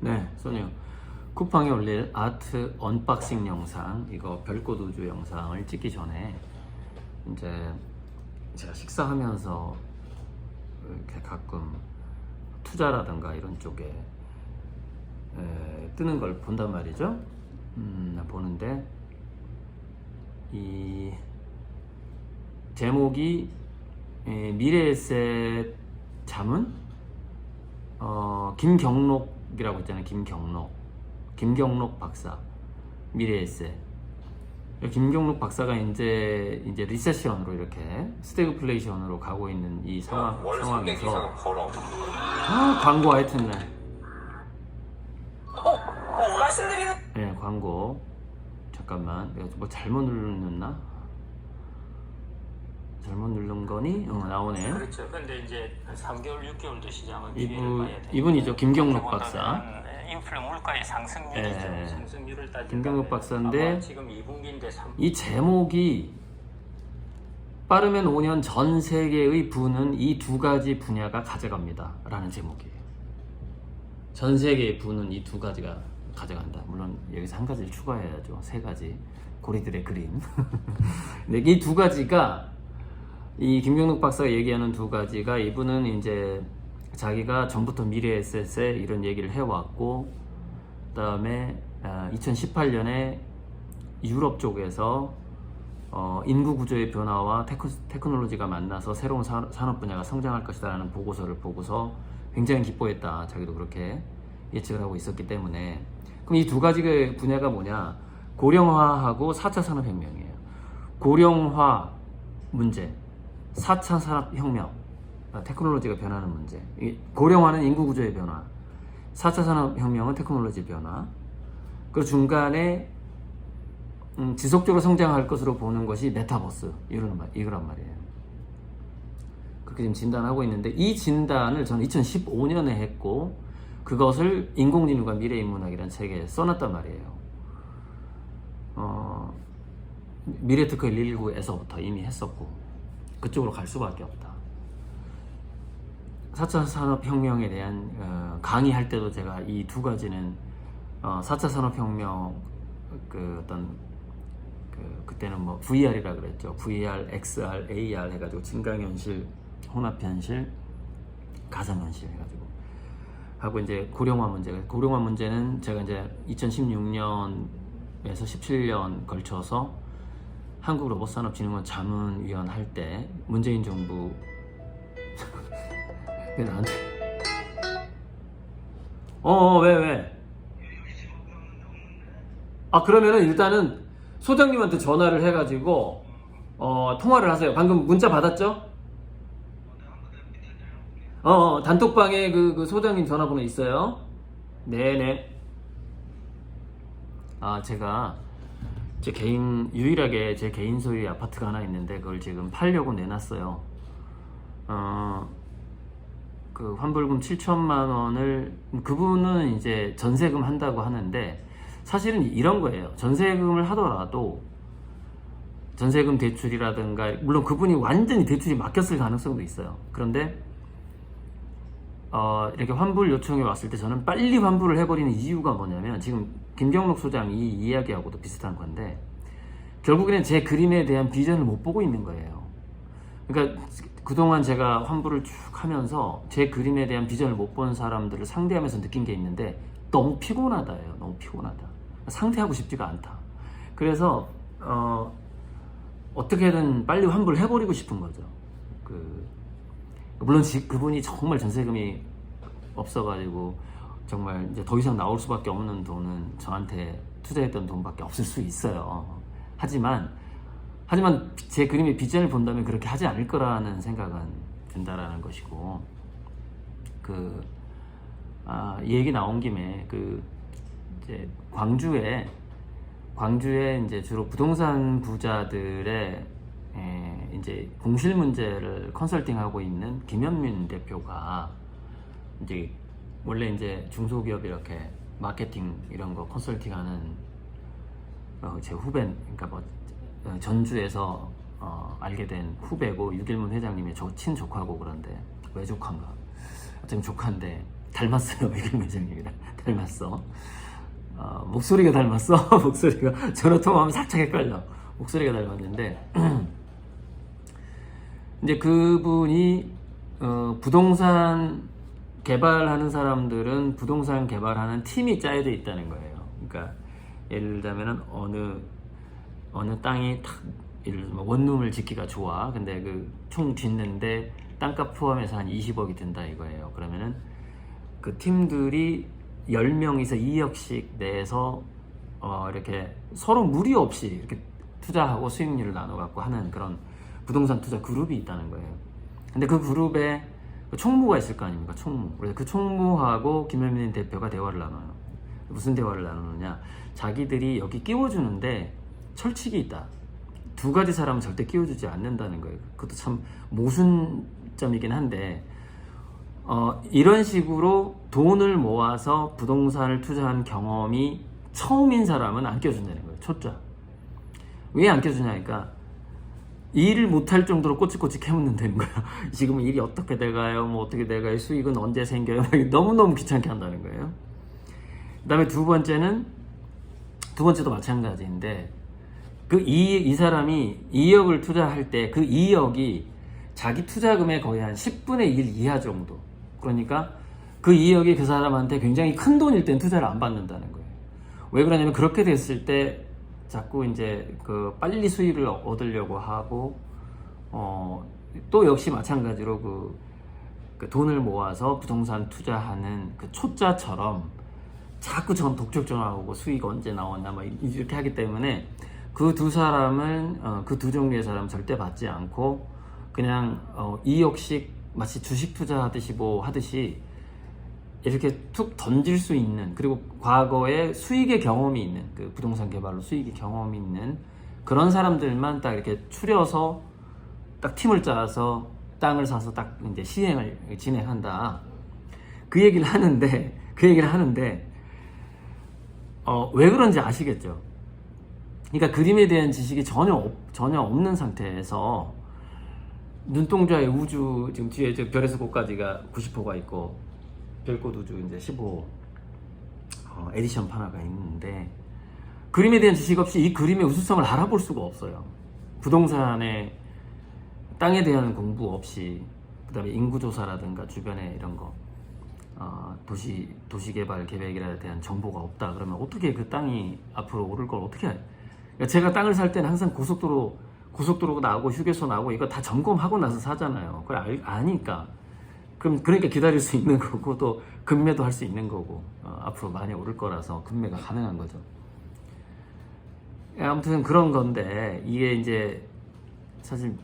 네, 소니요. 쿠팡에 올릴 아트 언박싱 영상, 이거 별꽃 우주 영상을 찍기 전에 이제 제가 식사하면서 이렇게 가끔 투자라든가 이런 쪽에 뜨는 걸 본단 말이죠. 보는데 이 제목이 미래에셋 자문 김경록이라고 있잖아요. 김경록 박사 미래에셋. 김경록 박사가 이제 리세션으로 이렇게 스태그플레이션으로 가고 있는 이 상황에서 광고 하여튼 말씀드리는 네, 광고. 잠깐만, 내가 뭐 잘못 눌렀나? 잘못 누른 거니? 나오네. 그렇죠. 근데 이제 3개월, 6개월도 시장은 기회를 봐야 돼. 이분이죠. 김경록 박사. 인플레 물가의 상승률이죠. 상승률을 따지면 김경록 박사인데 지금 2분기인데 이 제목이 빠르면 5년 전 세계의 부는 이 두 가지 분야가 가져갑니다 라는 제목이에요. 전 세계의 부는 이 두 가지가 가져간다. 물론 여기서 한 가지를 추가해야죠. 세 가지. 고리들의 그림. 근데 이 두 가지가, 이 김경록 박사가 얘기하는 두 가지가, 이분은 이제 자기가 전부터 미래에셋에 이런 얘기를 해왔고, 그 다음에 2018년에 유럽 쪽에서 인구 구조의 변화와 테크놀로지가 만나서 새로운 산업 분야가 성장할 것이다 라는 보고서를 보고서 굉장히 기뻐했다. 자기도 그렇게 예측을 하고 있었기 때문에. 그럼 이 두 가지 분야가 뭐냐? 고령화하고 4차 산업혁명이에요. 고령화 문제, 4차 산업혁명, 테크놀로지가 변하는 문제. 고령화는 인구 구조의 변화, 4차 산업혁명은 테크놀로지 변화. 그 중간에 지속적으로 성장할 것으로 보는 것이 메타버스, 이거란 말이에요. 그렇게 지금 진단하고 있는데, 이 진단을 저는 2015년에 했고, 그것을 인공지능과 미래인문학이라는 책에 써놨단 말이에요. 미래특허 119에서부터 이미 했었고, 그쪽으로 갈 수밖에 없다. 4차 산업혁명에 대한 강의할 때도 제가 이 두 가지는 4차 산업혁명 그때는 뭐 VR이라 그랬죠. VR, XR, AR 해가지고 증강현실, 혼합현실, 가상현실 해가지고 하고, 이제 고령화 문제는 제가 이제 2016년에서 17년 걸쳐서 한국로봇산업진흥원 자문위원 할 때 문재인 정부 왜 나한테 왜? 그러면은 일단은 소장님한테 전화를 해가지고 통화를 하세요. 방금 문자 받았죠? 단톡방에 그 소장님 전화번호 있어요. 네네. 제가 유일하게 제 개인 소유의 아파트가 하나 있는데, 그걸 지금 팔려고 내놨어요. 그 환불금 7천만 원을, 그분은 이제 전세금 한다고 하는데, 사실은 이런 거예요. 전세금을 하더라도 전세금 대출이라든가, 물론 그분이 완전히 대출이 막혔을 가능성도 있어요. 그런데 이렇게 환불 요청이 왔을 때 저는 빨리 환불을 해버리는 이유가 뭐냐면, 지금 김경록 소장 이 이야기하고도 비슷한 건데, 결국에는 제 그림에 대한 비전을 못 보고 있는 거예요. 그러니까 그동안 제가 환불을 쭉 하면서 제 그림에 대한 비전을 못 본 사람들을 상대하면서 느낀 게 있는데, 너무 피곤하다예요. 너무 피곤하다. 상대하고 싶지가 않다. 그래서 어떻게든 빨리 환불을 해버리고 싶은 거죠. 물론 그분이 정말 전세금이 없어가지고 정말 이제 더 이상 나올 수밖에 없는 돈은 저한테 투자했던 돈밖에 없을 수 있어요. 하지만 제 그림의 비전을 본다면 그렇게 하지 않을 거라는 생각은 든다라는 것이고, 이 얘기 나온 김에 이제 광주에 이제 주로 부동산 부자들의 이제 공실 문제를 컨설팅하고 있는 김현민 대표가, 이제 원래 이제 중소기업 이렇게 마케팅 이런 거 컨설팅하는 제 후배, 그러니까 뭐 전주에서 알게 된 후배고, 유길문 회장님의 친조카고, 그런데 왜 조카인가? 어쨌든 조카인데, 닮았어요. 백일무 회장님이랑 닮았어. 목소리가 닮았어. 목소리가 전화 통화하면 살짝 헷갈려. 목소리가 닮았는데 이제 그분이 부동산 개발하는 사람들은 부동산 개발하는 팀이 짜여져 있다는 거예요. 그러니까 예를 들자면은 어느 땅이 탁 예를 들면 원룸을 짓기가 좋아. 근데 그 총 짓는데 땅값 포함해서 한 20억이 든다 이거예요. 그러면은 그 팀들이 10명이서 2억씩 내서 이렇게 서로 무리 없이 이렇게 투자하고 수익률을 나눠 갖고 하는 그런 부동산 투자 그룹이 있다는 거예요. 근데 그 그룹에 총무가 있을 거 아닙니까? 총무. 그래서 그 총무하고 김현민 대표가 대화를 나눠요. 무슨 대화를 나누느냐? 자기들이 여기 끼워주는데 철칙이 있다. 두 가지 사람은 절대 끼워주지 않는다는 거예요. 그것도 참 모순점이긴 한데 이런 식으로 돈을 모아서 부동산을 투자한 경험이 처음인 사람은 안 껴준다는 거예요. 초짜. 왜 안 껴주냐니까 일을 못할 정도로 꼬치꼬치 캐묻는다는 거야. 지금 일이 어떻게 돼가요? 뭐 어떻게 돼가요? 수익은 언제 생겨요? 너무너무 귀찮게 한다는 거예요. 그 다음에 두 번째도 마찬가지인데 이 사람이 2억을 투자할 때 그 2억이 자기 투자금의 거의 한 10분의 1 이하 정도. 그러니까 그 2억이 그 사람한테 굉장히 큰 돈일 땐 투자를 안 받는다는 거예요. 왜 그러냐면 그렇게 됐을 때 자꾸 이제 그 빨리 수익을 얻으려고 하고 또 역시 마찬가지로 그 돈을 모아서 부동산 투자하는 그 초짜처럼 자꾸 전 독촉 전화 오고 수익 언제 나오냐 막 이렇게 하기 때문에 그 두 사람은 그 두 종류의 사람 절대 받지 않고 그냥 2억씩 마치 주식 투자하듯이 뭐 하듯이 이렇게 툭 던질 수 있는, 그리고 과거에 수익의 경험이 있는, 그 부동산 개발로 수익의 경험이 있는 그런 사람들만 딱 이렇게 추려서 딱 팀을 짜서 땅을 사서 딱 이제 시행을 진행한다. 그 얘기를 하는데 왜 그런지 아시겠죠? 그러니까 그림에 대한 지식이 전혀 없는 상태에서 눈동자의 우주, 지금 뒤에 별에서 꽃까지가 90호가 있고 별꽃 우주 이제 15 에디션 판화가 있는데 그림에 대한 지식 없이 이 그림의 우수성을 알아볼 수가 없어요. 부동산의 땅에 대한 공부 없이, 그 다음에 인구조사라든가 주변에 이런 거 도시개발 계획에 대한 정보가 없다 그러면 어떻게 그 땅이 앞으로 오를 걸 어떻게 해요? 그러니까 제가 땅을 살 때는 항상 고속도로가 나오고 휴게소 나오고 이거 다 점검하고 나서 사잖아요. 그걸 아니까. 그러니까 기다릴 수 있는 거고 또 급매도 할 수 있는 거고 앞으로 많이 오를 거라서 급매가 가능한 거죠. 아무튼 그런 건데 이게 이제 사실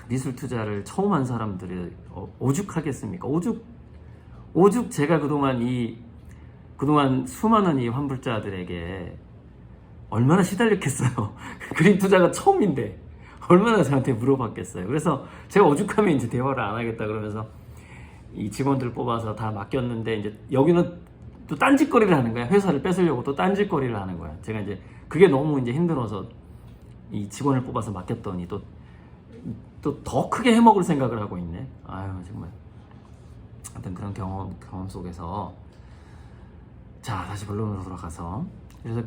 미술 투자를 처음 한 사람들이 오죽하겠습니까? 오죽 제가 그동안 수많은 이 환불자들에게 얼마나 시달렸겠어요. 그림 투자가 처음인데 얼마나 저한테 물어봤겠어요. 그래서 제가 오죽하면 이제 대화를 안 하겠다 그러면서 이 직원들 뽑아서 다 맡겼는데 이제 여기는 또 딴짓거리를 하는 거야. 회사를 뺏으려고 또 딴짓거리를 하는 거야. 제가 이제 그게 너무 이제 힘들어서 이 직원을 뽑아서 맡겼더니 또 더 크게 해먹을 생각을 하고 있네. 아유 정말. 하여튼 그런 경험 속에서 자 다시 본론으로 돌아가서 그래서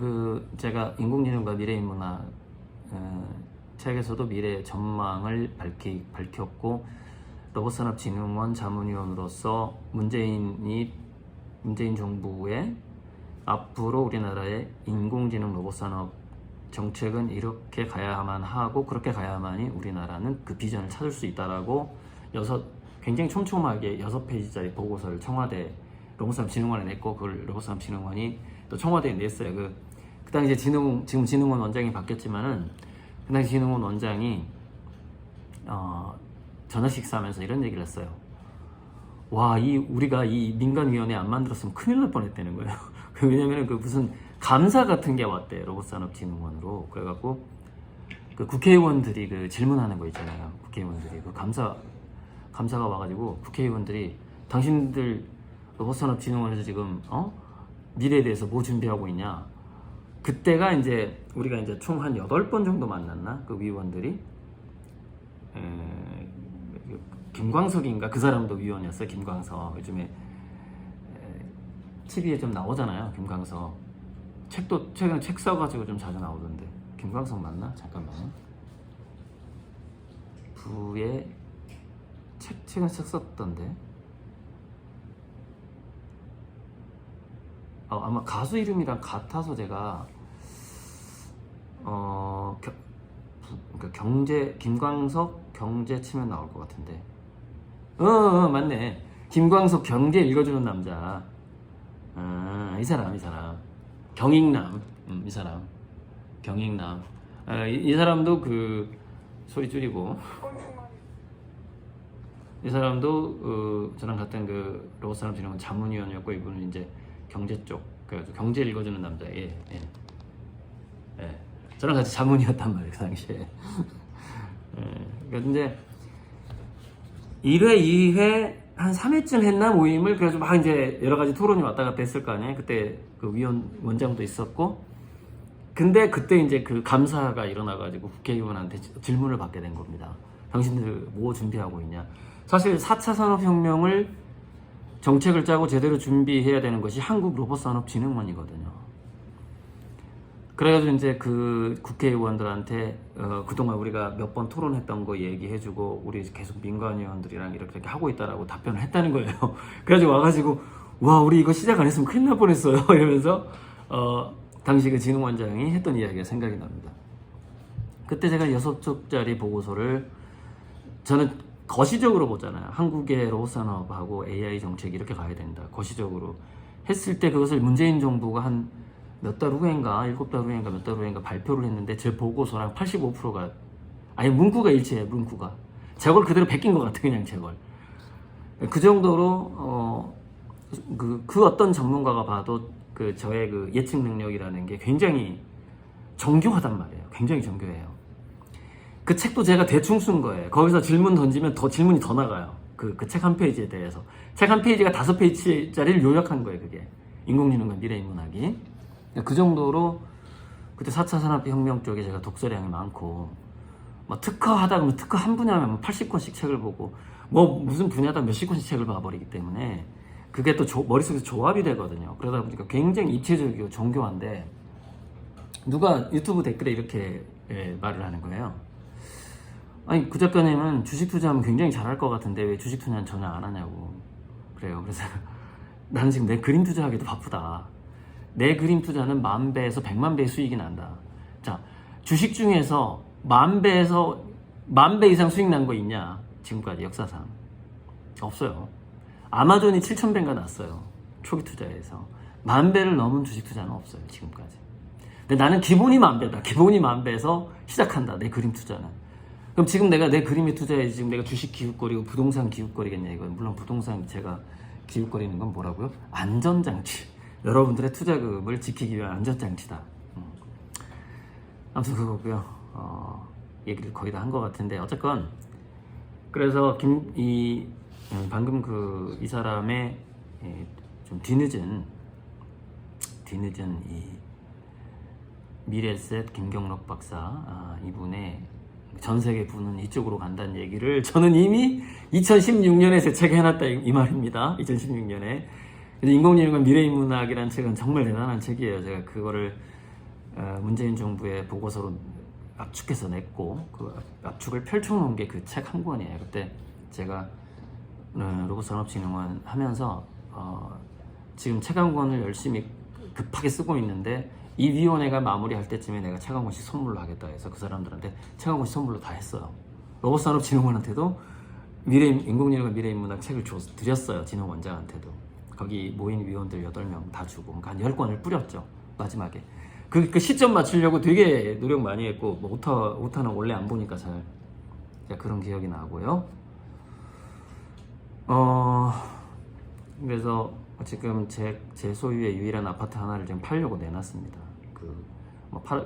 제가 인공지능과 미래인문화 책에서도 미래 전망을 밝혔고 로봇산업진흥원 자문위원으로서 문재인 정부의 앞으로 우리나라의 인공지능 로봇산업 정책은 이렇게 가야만 하고 그렇게 가야만이 우리나라는 그 비전을 찾을 수 있다라고 굉장히 촘촘하게 6페이지짜리 보고서를 청와대 로봇산업진흥원에 냈고 그걸 로봇산업진흥원이 또 청와대에 냈어요. 그 당시에 지금 진흥원 원장이 바뀌었지만은 그 당시 진흥원 원장이 저녁 식사하면서 이런 얘기를 했어요. 와, 우리가 이 민간위원회 안 만들었으면 큰일 날 뻔했다는 거예요. 왜냐면은 무슨 감사 같은 게 왔대, 로봇산업진흥원으로. 그래갖고 국회의원들이 질문하는 거 있잖아요. 국회의원들이 감사가 와가지고 국회의원들이 당신들 로봇산업진흥원에서 지금 미래에 대해서 뭐 준비하고 있냐. 그때가 이제 우리가 이제 총 한 8번 정도 만났나? 그 위원들이. 김광석인가? 그 사람도 위원이었어요. 김광석. 요즘에 TV에 좀 나오잖아요. 김광석 책도 최근에 책 써가지고 좀 자주 나오던데 김광석 맞나? 잠깐만요. 부에 최근에 책 썼던데 아마 가수 이름이랑 같아서 제가 그러니까 김광석 경제 치면 나올 것 같은데 맞네. 김광석 경제 읽어주는 남자. 이 사람 경익남. 이 사람 경익남. 이 사람도 그 소리 줄이고 이 사람도 저랑 같은 그 로봇산업진흥원 자문위원이었고 이분은 이제 경제 쪽 그래가지고 경제 읽어주는 남자. 예. 저랑 같이 자문이었단 말이에요 그 당시에. 근데 1회, 2회 한 3회쯤 했나 모임을. 그래서 막 이제 여러 가지 토론이 왔다 갔다 했을 거 아니에요. 그때 그 원장도 있었고. 근데 그때 이제 그 감사가 일어나가지고 국회의원한테 질문을 받게 된 겁니다. 당신들 뭐 준비하고 있냐. 사실 4차 산업혁명을 정책을 짜고 제대로 준비해야 되는 것이 한국로봇산업진흥원이거든요. 그래가지고 이제 그 국회의원들한테 그동안 우리가 몇 번 토론했던 거 얘기해주고 우리 계속 민간위원들이랑 이렇게 하고 있다라고 답변을 했다는 거예요. 그래가지고 와가지고 와 우리 이거 시작 안 했으면 큰일 날 뻔했어요 이러면서 당시 그 진흥원장이 했던 이야기가 생각이 납니다. 그때 제가 6쪽짜리 보고서를 저는 거시적으로 보잖아요. 한국의 로봇산업하고 AI 정책이 이렇게 가야 된다. 거시적으로 했을 때 그것을 문재인 정부가 한 몇 달 후인가 7달 후인가 몇 달 후인가 발표를 했는데 제 보고서랑 85%가 아니 문구가 일치해요. 문구가 저걸 그대로 베낀 것 같아. 그냥 저걸 그 정도로 그 어떤 전문가가 봐도 그 저의 그 예측 능력이라는 게 굉장히 정교하단 말이에요. 굉장히 정교해요. 그 책도 제가 대충 쓴 거예요. 거기서 질문 던지면 더 질문이 더 나가요. 그 책 한 페이지에 대해서 책 한 페이지가 5페이지짜리를 요약한 거예요. 그게 인공지능과 미래인문학이. 그 정도로 그때 4차 산업혁명 쪽에 제가 독서량이 많고 뭐 특허하다 보면 특허 한 분야면 80권씩 책을 보고 뭐 무슨 분야다 몇십 권씩 책을 봐버리기 때문에 그게 또 머릿속에서 조합이 되거든요. 그러다 보니까 굉장히 입체적이고 정교한데 누가 유튜브 댓글에 이렇게 말을 하는 거예요. 아니 그 작가님은 주식 투자하면 굉장히 잘할 것 같은데 왜 주식 투자는 전혀 안 하냐고 그래요. 그래서 나는 지금 내 그림 투자하기도 바쁘다. 내 그림 투자는 10,000배에서 1,000,000배의 수익이 난다. 자, 주식 중에서 10,000배 이상 수익 난 거 있냐? 지금까지 역사상 없어요. 아마존이 7,000배인가 났어요. 초기 투자에서 10,000배를 넘은 주식 투자는 없어요. 지금까지. 근데 나는 기본이 10,000배다. 기본이 10,000배에서 시작한다. 내 그림 투자는. 그럼 지금 내가 내 그림에 투자해 지금 내가 주식 기웃거리고 부동산 기웃거리겠냐 이건. 물론 부동산 제가 기웃거리는 건 뭐라고요? 안전장치. 여러분들의 투자금을 지키기 위한 안전장치다. 아무튼 그거고요. 얘기를 거의 다 한 것 같은데 어쨌건 그래서 방금 이 사람의 좀 뒤늦은 이 미래셋 김경록 박사 이분의 전 세계 부는 이쪽으로 간다는 얘기를 저는 이미 2016년에 제 책에 해놨다 이 말입니다. 2016년에 인공지능과 미래인문학이라는 책은 정말 대단한 책이에요. 제가 그거를 문재인 정부의 보고서로 압축해서 냈고 그 압축을 펼쳐놓은 게 그 책 한 권이에요. 그때 제가 로봇산업진흥원 하면서 지금 책 한 권을 열심히 급하게 쓰고 있는데 이 위원회가 마무리할 때쯤에 내가 책 한 권씩 선물로 하겠다 해서 그 사람들한테 책 한 권씩 선물로 다 했어요. 로봇산업진흥원한테도 인공지능과 미래인문학 책을 드렸어요. 진흥원장한테도. 거기 모인 위원들 8명 다 주고 그러니까 한 10권을 뿌렸죠. 마지막에 그 시점 맞추려고 되게 노력 많이 했고 뭐 오타는 원래 안 보니까 잘 그런 기억이 나고요. 그래서 지금 제 소유의 유일한 아파트 하나를 지금 팔려고 내놨습니다.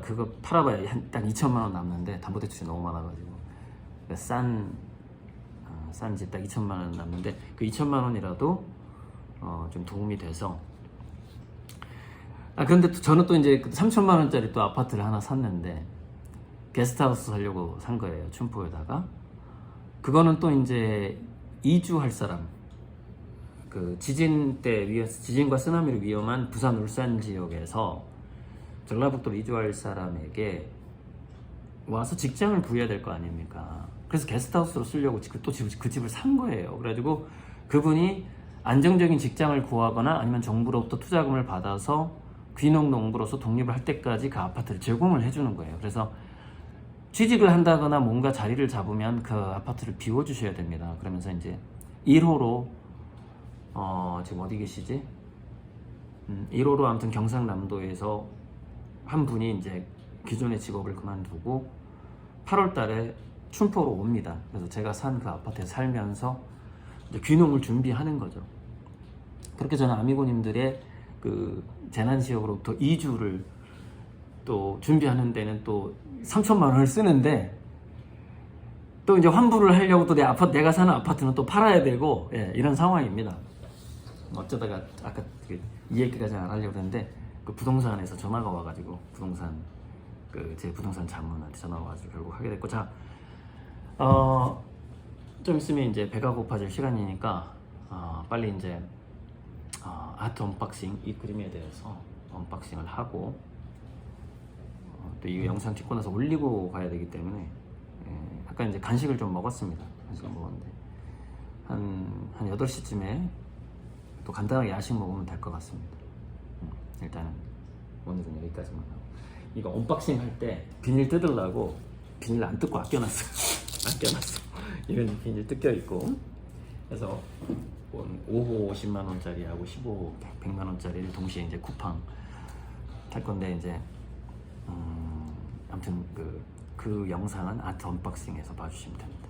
그거 팔아봐야 딱 2,000만 원 남는데 담보대출이 너무 많아가지고 싼 집 딱 2,000만 원 남는데 그 2,000만 원이라도 좀 도움이 돼서 그런데 또 저는 또 이제 3,000만 원짜리 또 아파트를 하나 샀는데 게스트하우스 살려고 산 거예요. 춘포에다가 그거는 또 이제 이주할 사람 그 지진과 쓰나미로 위험한 부산 울산 지역에서 전라북도로 이주할 사람에게 와서 직장을 부여해야 될 거 아닙니까? 그래서 게스트하우스로 쓰려고 그 집을 산 거예요. 그래가지고 그분이 안정적인 직장을 구하거나 아니면 정부로부터 투자금을 받아서 귀농농부로서 독립을 할 때까지 그 아파트를 제공을 해주는 거예요. 그래서 취직을 한다거나 뭔가 자리를 잡으면 그 아파트를 비워주셔야 됩니다. 그러면서 이제 1호로 지금 어디 계시지? 1호로 아무튼 경상남도에서 한 분이 이제 기존의 직업을 그만두고 8월 달에 춘포로 옵니다. 그래서 제가 산 그 아파트에 살면서 이제 귀농을 준비하는 거죠. 그렇게 저는 아미고님들의 그 재난지역으로부터 이주를 또 준비하는 데는 또 3천만 원을 쓰는데 또 이제 환불을 하려고 또 내가 사는 아파트는 또 팔아야 되고, 예, 이런 상황입니다. 어쩌다가 아까 이 얘기까지 안 하려고 했는데 그 부동산에서 전화가 와가지고 제 부동산 자문한테 전화가 와가지고 결국 하게 됐고, 자, 좀 있으면 이제 배가 고파질 시간이니까 빨리 이제 아트 언박싱, 이 그림에 대해서 언박싱을 하고 또 이 영상 찍고 나서 올리고 가야 되기 때문에, 아까 이제 간식을 좀 먹었습니다. 간식을 먹었는데 한 8시쯤에 또 간단하게 야식 먹으면 될 것 같습니다. 일단은 오늘은 여기까지만 하고, 이거 언박싱 할 때 비닐 뜯으려고 비닐 안 뜯고 아껴놨어. 이건 비닐 뜯겨 있고, 그래서 5호 50만 원짜리하고 15호 100만 원짜리를 동시에 이제 쿠팡 탈 건데, 이제 아무튼 그 영상은 아트 언박싱에서 봐주시면 됩니다.